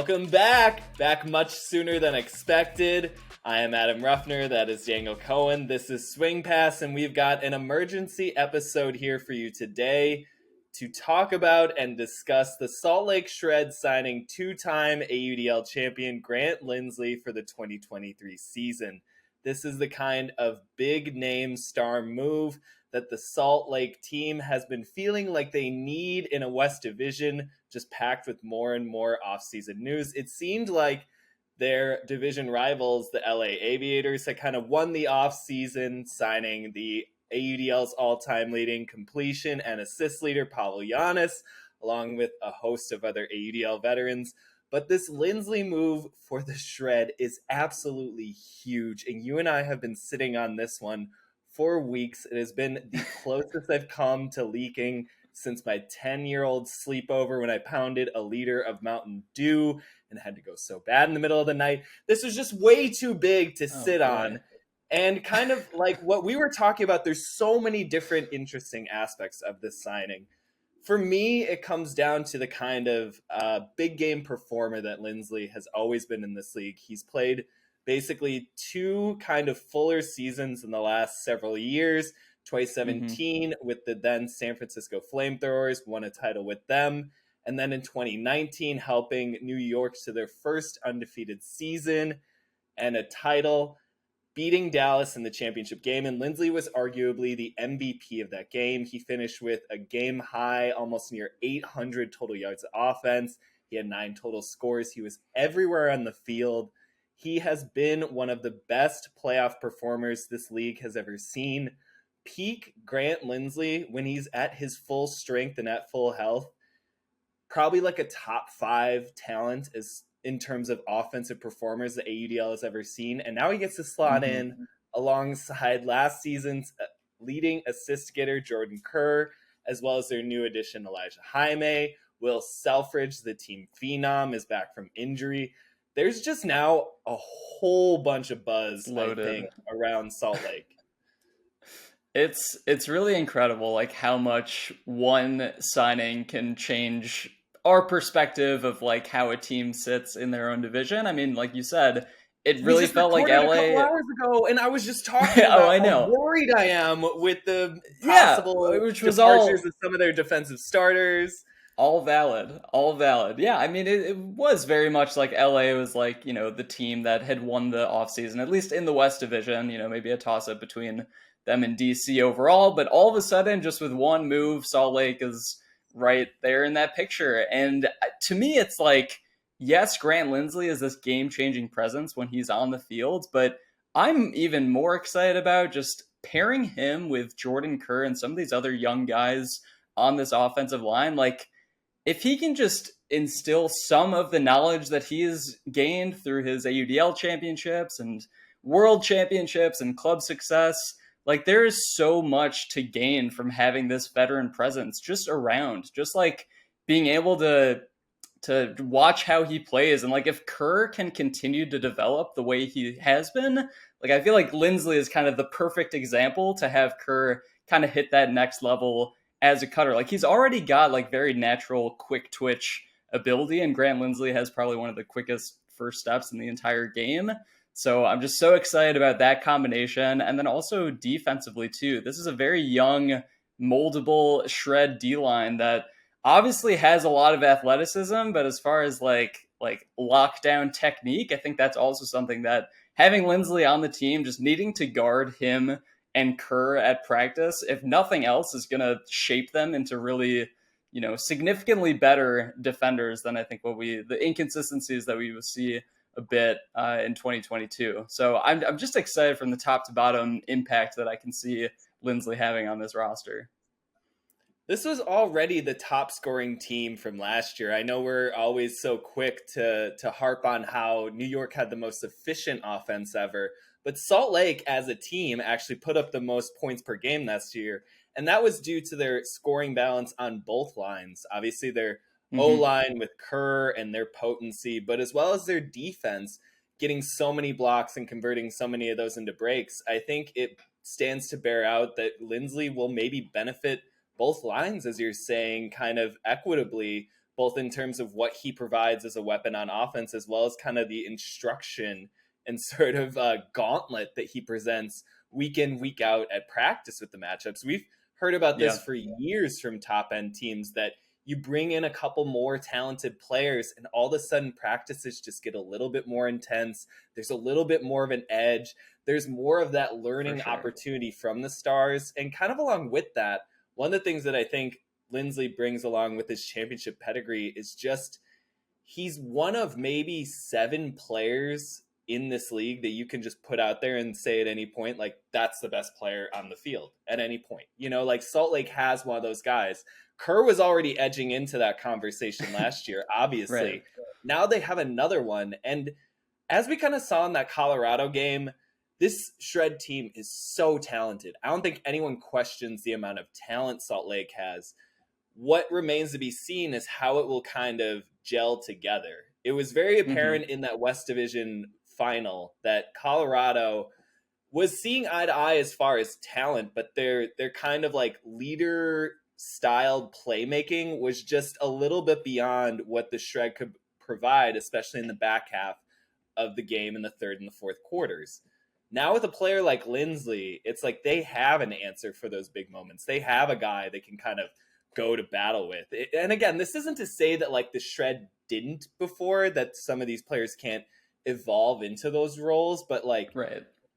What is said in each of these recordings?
Welcome back! Back much sooner than expected. I am Adam Ruffner, that is Daniel Cohen. This is Swing Pass, and we've got an emergency episode here for you today to talk about and discuss the Salt Lake Shred signing two-time AUDL champion Grant Lindsley for the 2023 season. This is the kind of big-name star move that the Salt Lake team has been feeling like they need in a West Division, just packed with more and more offseason news. It seemed like their division rivals, the LA Aviators, had kind of won the offseason, signing the AUDL's all-time leading completion and assist leader, Paulo Giannis, along with a host of other AUDL veterans. But this Lindsley move for the Shred is absolutely huge, and you and I have been sitting on this one for weeks. It has been the closest I've come to leaking since my 10-year-old sleepover when I pounded a liter of Mountain Dew and had to go so bad in the middle of the night. This was just way too big to sit on. And kind of like what we were talking about, there's so many different interesting aspects of this signing. For me, it comes down to the kind of big game performer that Lindsley has always been in this league. He's played basically two kind of fuller seasons in the last several years. 2017 with the then San Francisco Flamethrowers, won a title with them. And then in 2019, helping New York to their first undefeated season and a title, beating Dallas in the championship game. And Lindsley was arguably the MVP of that game. He finished with a game high, almost near 800 total yards of offense. He had 9 total scores. He was everywhere on the field. He has been one of the best playoff performers this league has ever seen. Peak Grant Lindsley, when he's at his full strength and at full health, probably like a top 5 talent is in terms of offensive performers the AUDL has ever seen. And now he gets to slot in alongside last season's leading assist getter, Jordan Kerr, as well as their new addition, Elijah Jaime. Will Selfridge, the team phenom, is back from injury. There's just now a whole bunch of buzz, loaded, I think, around Salt Lake. It's really incredible, like how much one signing can change our perspective of like how a team sits in their own division. I mean, like you said, it really felt like LA a couple hours ago, and I was just talking about how worried I am with the possible departures of some of their defensive starters. All valid. Yeah, I mean, it was very much like LA was like, you know, the team that had won the offseason, at least in the West Division, you know, maybe a toss-up between them and DC overall. But all of a sudden, just with one move, Salt Lake is right there in that picture. And to me, it's like, yes, Grant Lindsley is this game-changing presence when he's on the field, but I'm even more excited about just pairing him with Jordan Kerr and some of these other young guys on this offensive line. Like, if he can just instill some of the knowledge that he has gained through his AUDL championships and world championships and club success, like there is so much to gain from having this veteran presence just around, just like being able to watch how he plays. And like if Kerr can continue to develop the way he has been, like I feel like Lindsley is kind of the perfect example to have Kerr kind of hit that next level as a cutter. Like he's already got like very natural quick twitch ability, and Grant Lindsley has probably one of the quickest first steps in the entire game. So I'm just so excited about that combination. And then also defensively too. This is a very young, moldable Shred D-line that obviously has a lot of athleticism, but as far as like lockdown technique, I think that's also something that having Lindsley on the team, just needing to guard him and Kerr at practice, if nothing else, is going to shape them into really, you know, significantly better defenders than I think the inconsistencies that we will see a bit in 2022. So I'm just excited from the top to bottom impact that I can see Lindsley having on this roster. This was already the top scoring team from last year. I know we're always so quick to harp on how New York had the most efficient offense ever, but Salt Lake as a team actually put up the most points per game last year. And that was due to their scoring balance on both lines. Obviously their O-line with Kerr and their potency, but as well as their defense getting so many blocks and converting so many of those into breaks. I think it stands to bear out that Lindsley will maybe benefit both lines, as you're saying, kind of equitably, both in terms of what he provides as a weapon on offense, as well as kind of the instruction and sort of gauntlet that he presents week in, week out at practice with the matchups. We've heard about this for years from top end teams, that you bring in a couple more talented players and all of a sudden practices just get a little bit more intense. There's a little bit more of an edge. There's more of that learning opportunity from the stars. And kind of along with that, one of the things that I think Lindsley brings along with his championship pedigree is just, he's one of maybe 7 players in this league that you can just put out there and say at any point, like, that's the best player on the field at any point. Like Salt Lake has one of those guys. Kerr was already edging into that conversation last year, obviously. Right. Now they have another one. And as we kind of saw in that Colorado game, this Shred team is so talented. I don't think anyone questions the amount of talent Salt Lake has. What remains to be seen is how it will kind of gel together. It was very apparent in that West Division final that Colorado was seeing eye to eye as far as talent, but their kind of like leader styled playmaking was just a little bit beyond what the Shred could provide, especially in the back half of the game in the third and the fourth quarters. Now with a player like Lindsley, it's like they have an answer for those big moments. They have a guy they can kind of go to battle with. And again, this isn't to say that like the Shred didn't before, that some of these players can't evolve into those roles, but like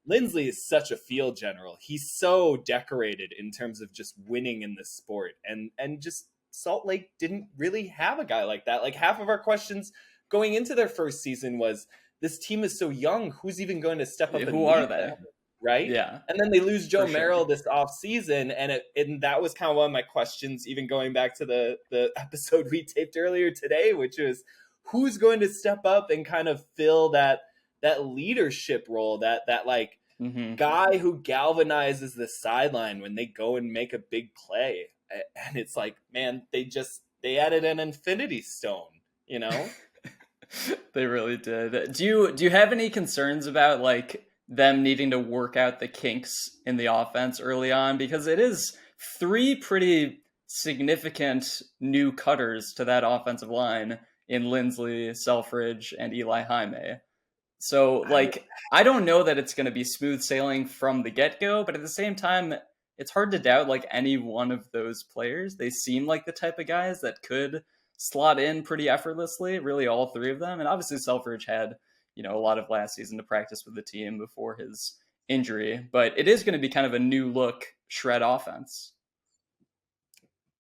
Lindsley is such a field general. He's so decorated in terms of just winning in this sport. And just Salt Lake didn't really have a guy like that. Like half of our questions going into their first season was, this team is so young, who's even going to step up and who are they? Them, right? Yeah. And then they lose Joe Merrill this offseason, and that was kind of one of my questions, even going back to the episode we taped earlier today, which was who's going to step up and kind of fill that leadership role, that like guy who galvanizes the sideline when they go and make a big play. And it's like, man, they added an infinity stone, They really did. Do you have any concerns about like them needing to work out the kinks in the offense early on? Because it is 3 pretty significant new cutters to that offensive line in Lindsley, Selfridge, and Eli Jaime. So, like, I don't know that it's going to be smooth sailing from the get-go, but at the same time, it's hard to doubt, like, any one of those players. They seem like the type of guys that could slot in pretty effortlessly, really all 3 of them. And obviously Selfridge had, a lot of last season to practice with the team before his injury. But it is going to be kind of a new look Shred offense.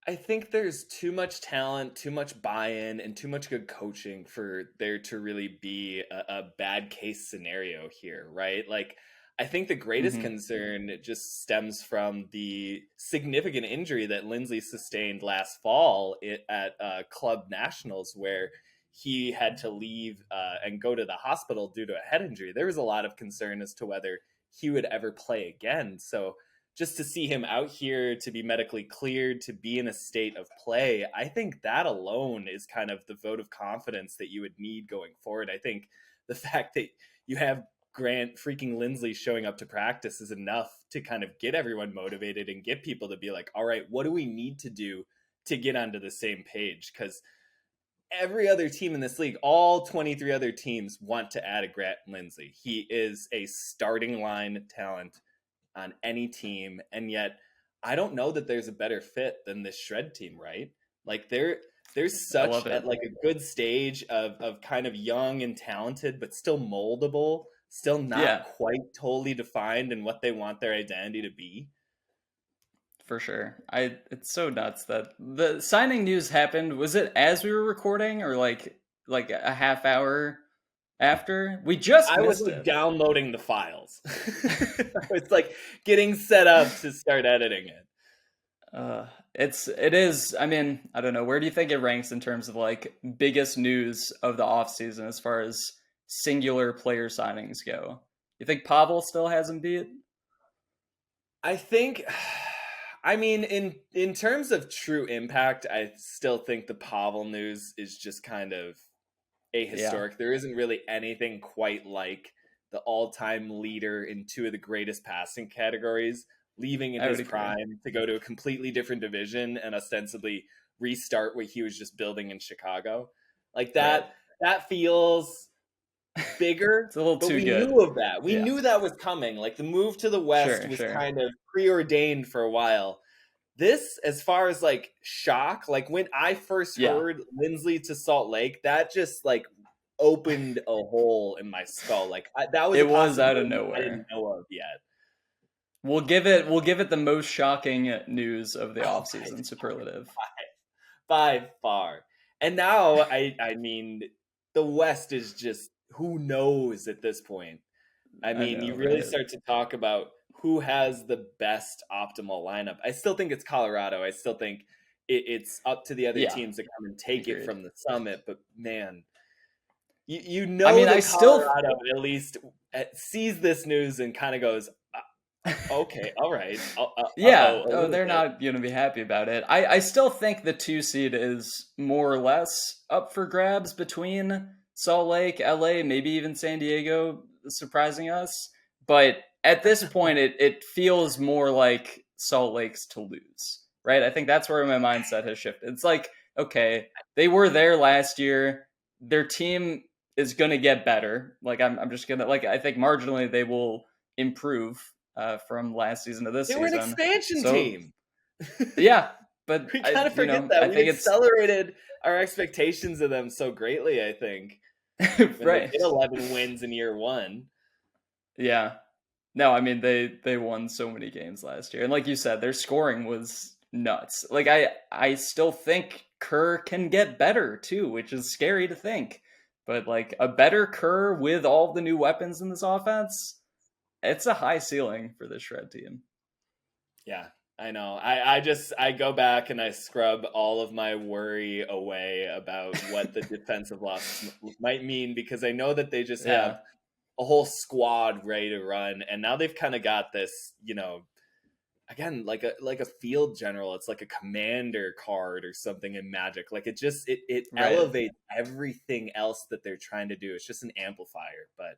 I think there's too much talent, too much buy-in, and too much good coaching for there to really be a bad case scenario here, right? Like, I think the greatest concern just stems from the significant injury that Lindsley sustained last fall at Club Nationals, where he had to leave and go to the hospital due to a head injury. There was a lot of concern as to whether he would ever play again. So just to see him out here, to be medically cleared, to be in a state of play, I think that alone is kind of the vote of confidence that you would need going forward. I think the fact that you have Grant freaking Lindsley showing up to practice is enough to kind of get everyone motivated and get people to be like, all right, what do we need to do to get onto the same page? Because every other team in this league, all 23 other teams, want to add a Grant Lindsley. He is a starting line talent on any team, and yet I don't know that there's a better fit than this Shred team, right? Like there's such at like a good stage of kind of young and talented, but still moldable, still not quite totally defined in what they want their identity to be. For sure. It's so nuts that the signing news happened. Was it as we were recording or like a half hour after? I was like downloading the files. It's like getting set up to start editing it. It is. I mean, I don't know. Where do you think it ranks in terms of like biggest news of the offseason as far as singular player signings go? You think Pavel still has him beat? I think, I mean, in terms of true impact, I still think the Pavel news is just kind of ahistoric. Yeah. There isn't really anything quite like the all-time leader in 2 of the greatest passing categories leaving in his prime to go to a completely different division and ostensibly restart what he was just building in Chicago. Like that feels bigger. It's a little but too we good. knew of that. We knew that was coming. Like the move to the West was kind of preordained for a while. This, as far as like shock, like when I first heard Lindsley to Salt Lake, that just like opened a hole in my skull. Like that was out of nowhere. I didn't know of yet. We'll give it the most shocking news of the offseason superlative. By far. And now I mean the West is just who knows at this point. I mean, you really start to talk about who has the best optimal lineup. I still think it's Colorado. I still think it's up to the other teams to come and take it from the summit. But man, you know, I mean, Colorado at least sees this news and kind of goes, okay, all right. They're not going to be happy about it. I still think the 2 seed is more or less up for grabs between Salt Lake, LA, maybe even San Diego, surprising us. But at this point, it feels more like Salt Lake's to lose, right? I think that's where my mindset has shifted. It's like, okay, they were there last year. Their team is going to get better. Like, I'm just going to, like, I think marginally they will improve from last season to this season. They were an expansion team. Yeah, but we kind of forget that. We accelerated our expectations of them so greatly, I think. Right. They did 11 wins in year 1. Yeah. No, I mean, they won so many games last year. And like you said, their scoring was nuts. Like, I still think Kerr can get better, too, which is scary to think. But, like, a better Kerr with all the new weapons in this offense, it's a high ceiling for this Shred team. Yeah, I know. I go back and I scrub all of my worry away about what the defensive loss might mean, because I know that they just have a whole squad ready to run, and now they've kind of got this, you know, again, like a field general. It's like a commander card or something in Magic. Like it just it elevates everything else that they're trying to do. It's just an amplifier. But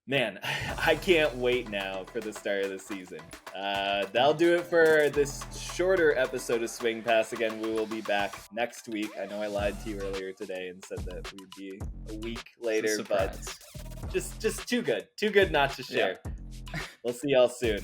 man, I can't wait now for the start of the season. That'll do it for this shorter episode of Swing Pass. Again, we will be back next week. I know I lied to you earlier today and said that we'd be a week later, but just too good not to share. We'll see y'all soon.